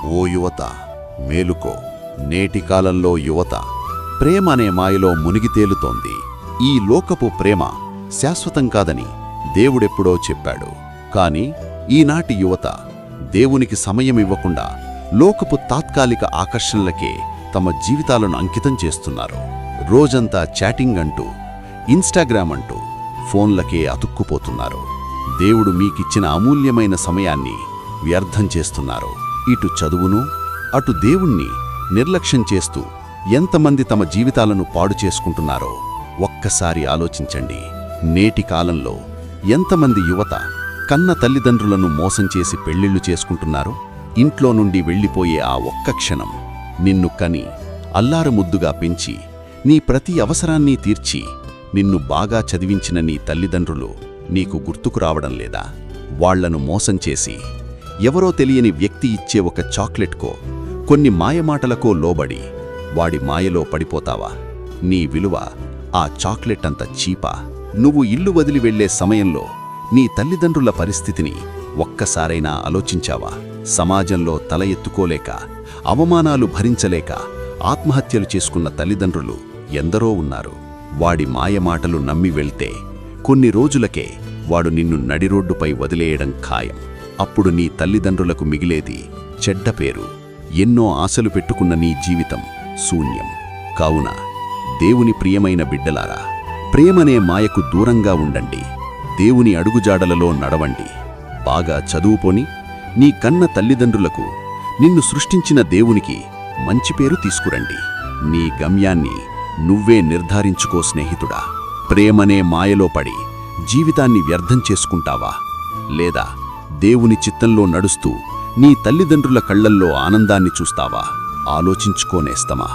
ఓ యువత, మేలుకో. నేటి కాలంలో యువత ప్రేమ అనే మాయలో మునిగి తేలుతోంది. ఈ లోకపు ప్రేమ శాశ్వతం కాదని దేవుడెప్పుడో చెప్పాడు. కాని ఈనాటి యువత దేవునికి సమయమివ్వకుండా లోకపు తాత్కాలిక ఆకర్షణలకే తమ జీవితాలను అంకితం చేస్తున్నారు. రోజంతా చాటింగ్ అంటూ, ఇన్స్టాగ్రామ్ అంటూ ఫోన్లకే అతుక్కుపోతున్నారు. దేవుడు మీకిచ్చిన అమూల్యమైన సమయాన్ని వ్యర్థం చేస్తున్నారు. ఇటు చదువును, అటు దేవుణ్ణి నిర్లక్ష్యం చేస్తూ ఎంతమంది తమ జీవితాలను పాడు చేసుకుంటున్నారో ఒక్కసారి ఆలోచించండి. నేటి కాలంలో ఎంతమంది యువత కన్న తల్లిదండ్రులను మోసం చేసి పెళ్లిళ్లు చేసుకుంటున్నారో. ఇంట్లో నుండి వెళ్ళిపోయే ఆ ఒక్క క్షణం, నిన్ను కని అల్లారముద్దుగా పెంచి నీ ప్రతి అవసరాన్ని తీర్చి నిన్ను బాగా చదివించిన నీ తల్లిదండ్రులు నీకు గుర్తుకు రావడం లేదా? వాళ్లను మోసం చేసి ఎవరో తెలియని వ్యక్తి ఇచ్చే ఒక చాక్లెట్కో, కొన్ని మాయమాటలకో లోబడి వాడి మాయలో పడిపోతావా? నీ విలువ ఆ చాక్లెట్ అంత చీపా? నువ్వు ఇల్లు వదిలి వెళ్లే సమయంలో నీ తల్లిదండ్రుల పరిస్థితిని ఒక్కసారైనా ఆలోచించావా? సమాజంలో తల ఎత్తుకోలేక, అవమానాలు భరించలేక ఆత్మహత్యలు చేసుకున్న తల్లిదండ్రులు ఎందరో ఉన్నారు. వాడి మాయమాటలు నమ్మి వెళ్తే కొన్ని రోజులకే వాడు నిన్ను నడిరోడ్డుపై వదిలేయడం ఖాయం. అప్పుడు నీ తల్లిదండ్రులకు మిగిలేది చెడ్డ పేరు. ఎన్నో ఆశలు పెట్టుకున్న నీ జీవితం శూన్యం. కావున దేవుని ప్రియమైన బిడ్డలారా, ప్రేమనే మాయకు దూరంగా ఉండండి. దేవుని అడుగుజాడలలో నడవండి. బాగా చదువుకొని నీ కన్న తల్లిదండ్రులకు, నిన్ను సృష్టించిన దేవునికి మంచి పేరు తీసుకురండి. నీ గమ్యాన్ని నువ్వే నిర్ధారించుకో స్నేహితుడా. ప్రేమనే మాయలో పడి జీవితాన్ని వ్యర్థం చేసుకుంటావా? లేదా దేవుని చిత్తంలో నడుస్తూ నీ తల్లిదండ్రుల కళ్లల్లో ఆనందాన్ని చూస్తావా? ఆలోచించుకోనేస్తమా?